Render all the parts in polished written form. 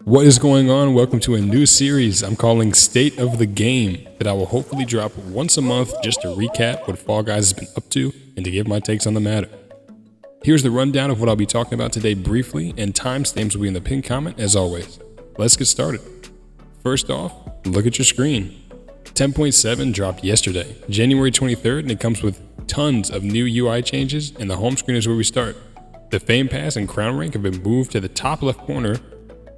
What is going on? Welcome to a new series I'm calling State of the Game that I will hopefully drop once a month just to recap what Fall Guys has been up to and to give my takes on the matter. Here's the rundown of what I'll be talking about today briefly, and timestamps will be in the pinned comment as always. Let's get started. First off, look at your screen. 10.7 dropped yesterday, January 23rd, and it comes with tons of new UI changes, and the home screen is where we start. The Fame Pass and Crown Rank have been moved to the top left corner,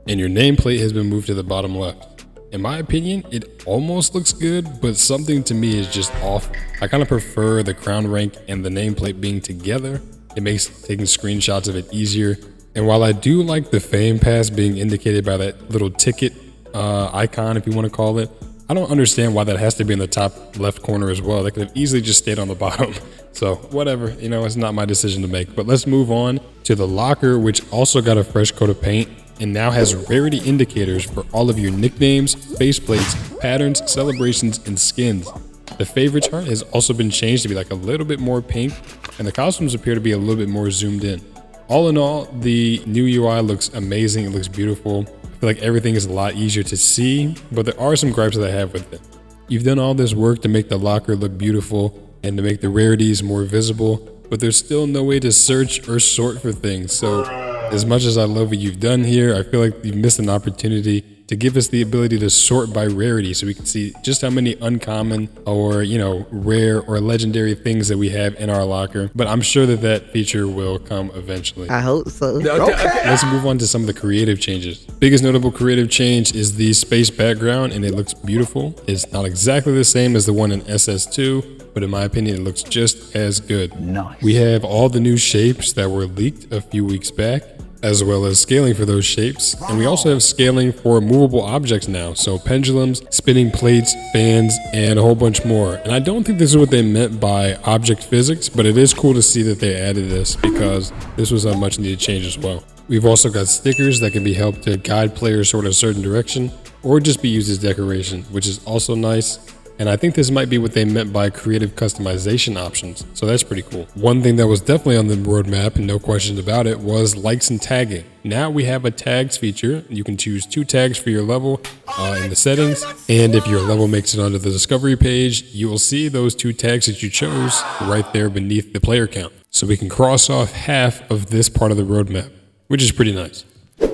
and your nameplate has been moved to the bottom left. In my opinion, it almost looks good, but something to me is just off. I kind of prefer the Crown Rank and the nameplate being together. It makes taking screenshots of it easier. And while I do like the Fame Pass being indicated by that little ticket icon, if you want to call it, I don't understand why that has to be in the top left corner as well. That could have easily just stayed on the bottom. So whatever, it's not my decision to make. But let's move on to the locker, which also got a fresh coat of paint and now has rarity indicators for all of your nicknames, faceplates, patterns, celebrations, and skins. The favorite chart has also been changed to be like a little bit more pink, and the costumes appear to be a little bit more zoomed in. All in all, the new UI looks amazing. It looks beautiful. I feel like everything is a lot easier to see, but there are some gripes that I have with it. You've done all this work to make the locker look beautiful and to make the rarities more visible, but there's still no way to search or sort for things. So as much as I love what you've done here, I feel like you've missed an opportunity to give us the ability to sort by rarity so we can see just how many uncommon or, rare or legendary things that we have in our locker. But I'm sure that that feature will come eventually. I hope so. Okay. Let's move on to some of the creative changes. Biggest notable creative change is the space background, and it looks beautiful. It's not exactly the same as the one in SS2, but in my opinion, it looks just as good. Nice. We have all the new shapes that were leaked a few weeks back, as well as scaling for those shapes. And we also have scaling for movable objects now. So pendulums, spinning plates, fans, and a whole bunch more. And I don't think this is what they meant by object physics, but it is cool to see that they added this because this was a much needed change as well. We've also got stickers that can be helped to guide players toward a certain direction or just be used as decoration, which is also nice. And I think this might be what they meant by creative customization options. So that's pretty cool. One thing that was definitely on the roadmap, and no questions about it, was likes and tagging. Now we have a tags feature. You can choose 2 tags for your level in the settings. And if your level makes it onto the discovery page, you will see those 2 tags that you chose right there beneath the player count. So we can cross off half of this part of the roadmap, which is pretty nice.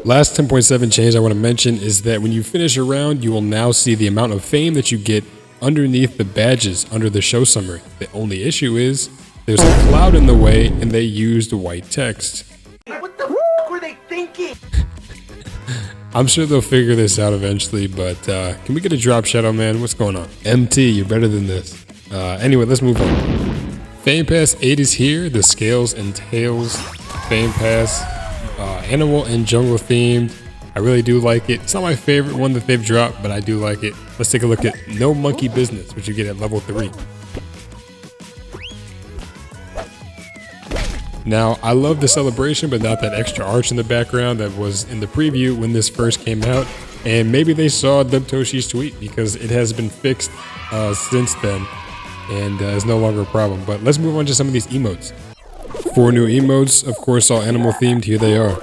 Last 10.7 change I want to mention is that when you finish a round, you will now see the amount of fame that you get underneath the badges under the show summary. The only issue is there's a cloud in the way and they used white text. What the f were they thinking? I'm sure they'll figure this out eventually, but can we get a drop, Shadow Man? What's going on? MT, you're better than this. Anyway, let's move on. Fame Pass 8 is here. The Scales and Tails Fame Pass, animal and jungle themed. I really do like it. It's not my favorite one that they've dropped, but I do like it. Let's take a look at No Monkey Business, which you get at level 3. Now, I love the celebration, but not that extra arch in the background that was in the preview when this first came out. And maybe they saw Dubtoshi's tweet because it has been fixed since then and is no longer a problem. But let's move on to some of these emotes. 4 new emotes, of course, all animal themed. Here they are.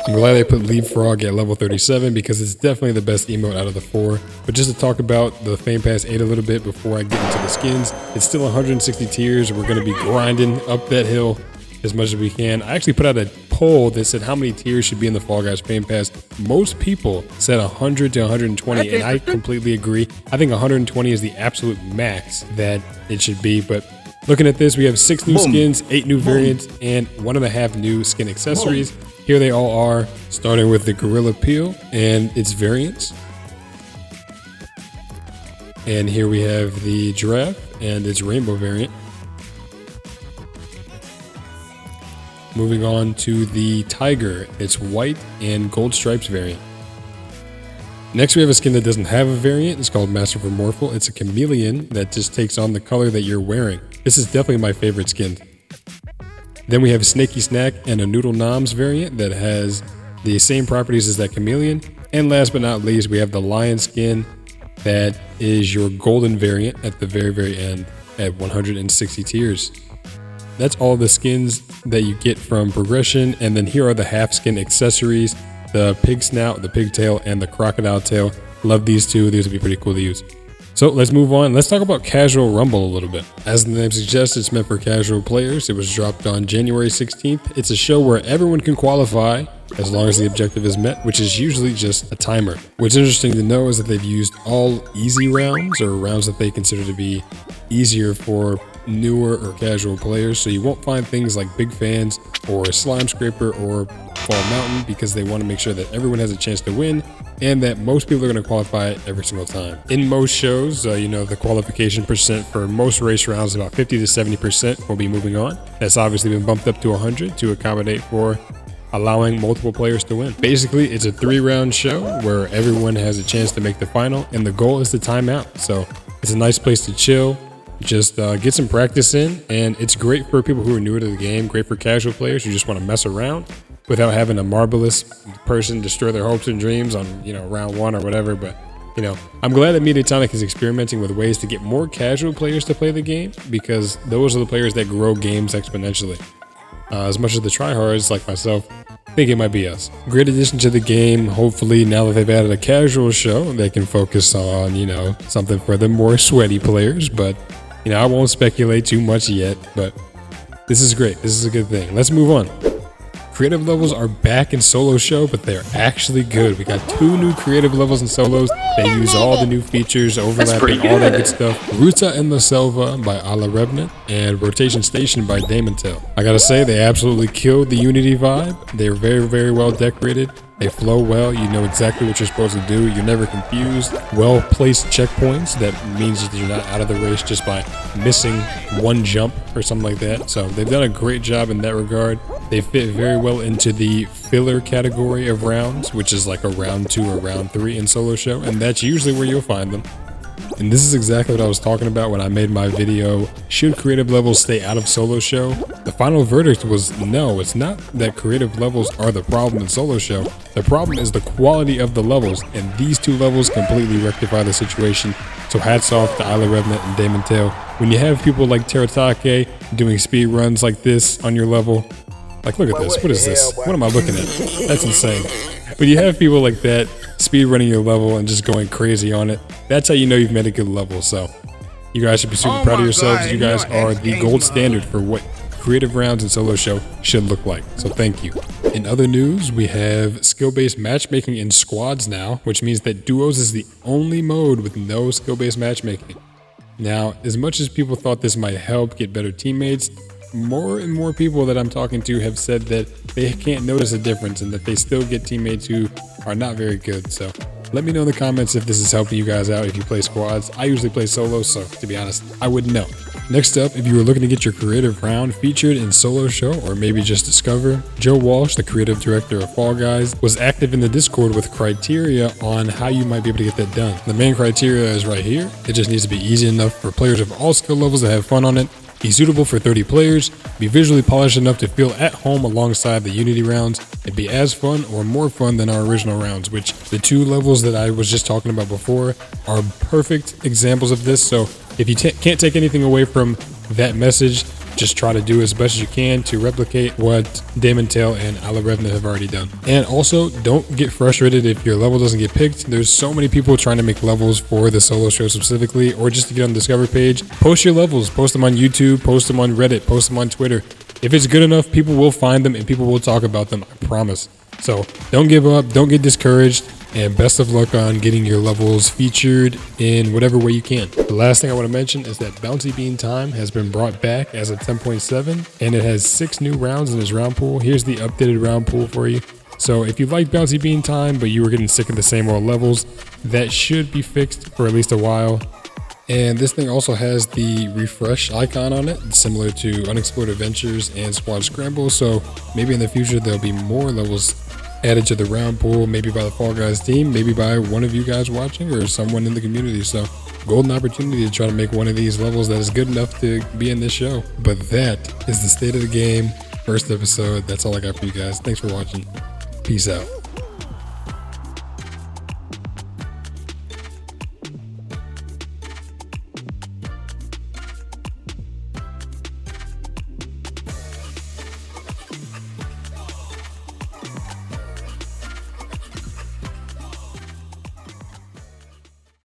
I'm glad they put Leapfrog at level 37 because it's definitely the best emote out of the 4. But just to talk about the Fame Pass 8 a little bit before I get into the skins, it's still 160 tiers. We're going to be grinding up that hill as much as we can. I actually put out a poll that said how many tiers should be in the Fall Guys Fame Pass. Most people said 100 to 120, and I completely agree. I think 120 is the absolute max that it should be, but looking at this, we have 6 new skins, 8 new variants, and 1.5 new skin accessories. Here they all are, starting with the Gorilla Peel and its variants. And here we have the Giraffe and its rainbow variant. Moving on to the Tiger, its white and gold stripes variant. Next we have a skin that doesn't have a variant. It's called Masterful Morphle. It's a chameleon that just takes on the color that you're wearing. This is definitely my favorite skin. Then we have Snaky Snack and a Noodle Noms variant that has the same properties as that chameleon. And last but not least, we have the Lion skin that is your golden variant at the very, very end at 160 tiers. that's all the skins that you get from progression. And then here are the half skin accessories, the pig snout, the pigtail, and the crocodile tail. Love these two. These would be pretty cool to use. So let's move on. Let's talk about Casual Rumble a little bit. As the name suggests, it's meant for casual players. It was dropped on January 16th. It's a show where everyone can qualify as long as the objective is met, which is usually just a timer. What's interesting to know is that they've used all easy rounds, or rounds that they consider to be easier for newer or casual players. So you won't find things like Big Fans or Slime Scraper or Fall Mountain, because they want to make sure that everyone has a chance to win and that most people are going to qualify every single time. In most shows, the qualification percent for most race rounds is about 50 to 70% will be moving on. That's obviously been bumped up to 100 to accommodate for allowing multiple players to win. Basically, it's a 3-round show where everyone has a chance to make the final, and the goal is to time out. So it's a nice place to chill, just get some practice in, and it's great for people who are newer to the game, great for casual players who just want to mess around without having a marvelous person destroy their hopes and dreams on, round 1 or whatever. But, I'm glad that Mediatonic is experimenting with ways to get more casual players to play the game, because those are the players that grow games exponentially. As much as the tryhards like myself think it might be us. Great addition to the game. Hopefully, now that they've added a casual show, they can focus on, something for the more sweaty players. But, I won't speculate too much yet, but this is great. This is a good thing. Let's move on. Creative levels are back in solo show, but they're actually good. We got 2 new creative levels in solos. They use all the new features, overlapping, all that good stuff. Ruta in the Selva by Ala Revenant and Rotation Station by Damontel. I gotta say, they absolutely killed the Unity vibe. They're very, very well decorated. They flow well. You know exactly what you're supposed to do. You're never confused. Well-placed checkpoints. That means that you're not out of the race just by missing one jump or something like that. So they've done a great job in that regard. They fit very well into the filler category of rounds, which is like a round 2 or round 3 in solo show. And that's usually where you'll find them. And this is exactly what I was talking about when I made my video, should creative levels stay out of solo show? The final verdict was no. It's not that creative levels are the problem in solo show. The problem is the quality of the levels, and these 2 levels completely rectify the situation. So hats off to Isla Revenant and Damontel. When you have people like Teratake doing speed runs like this on your level, like, look at this. What is this? What am I looking at? That's insane. When you have people like that speed running your level and just going crazy on it, that's how you know you've made a good level. So you guys should be super proud of yourselves. You guys are the gold standard for what creative rounds in solo show should look like. So thank you. In other news, we have skill-based matchmaking in squads now, which means that duos is the only mode with no skill-based matchmaking. Now, as much as people thought this might help get better teammates, more and more people that I'm talking to have said that they can't notice a difference and that they still get teammates who are not very good. So let me know in the comments if this is helping you guys out if you play squads. I usually play solo, so to be honest, I wouldn't know. Next up, if you were looking to get your creative round featured in solo show or maybe just discover, Joe Walsh, the creative director of Fall Guys, was active in the Discord with criteria on how you might be able to get that done. The main criteria is right here. It just needs to be easy enough for players of all skill levels to have fun on it, be suitable for 30 players, be visually polished enough to feel at home alongside the Unity rounds, and be as fun or more fun than our original rounds, which the 2 levels that I was just talking about before are perfect examples of this. So if you can't take anything away from that message, just try to do as best as you can to replicate what Damontel and Ala Revenant have already done. And also, don't get frustrated if your level doesn't get picked. There's so many people trying to make levels for the solo show specifically, or just to get on the Discover page. Post your levels, post them on YouTube, post them on Reddit, post them on Twitter. If it's good enough, people will find them and people will talk about them, I promise. So don't give up, don't get discouraged, and best of luck on getting your levels featured in whatever way you can. The last thing I want to mention is that Bounty Bean Time has been brought back as of 10.7, and it has 6 new rounds in its round pool. Here's the updated round pool for you. So if you like Bounty Bean Time, but you were getting sick of the same old levels, that should be fixed for at least a while. And this thing also has the refresh icon on it, similar to Unexplored Adventures and Squad Scramble. So maybe in the future, there'll be more levels added to the round pool, maybe by the Fall Guys team, maybe by one of you guys watching or someone in the community. So golden opportunity to try to make one of these levels that is good enough to be in this show. But that is the state of the game. First episode. That's all I got for you guys. Thanks for watching. Peace out.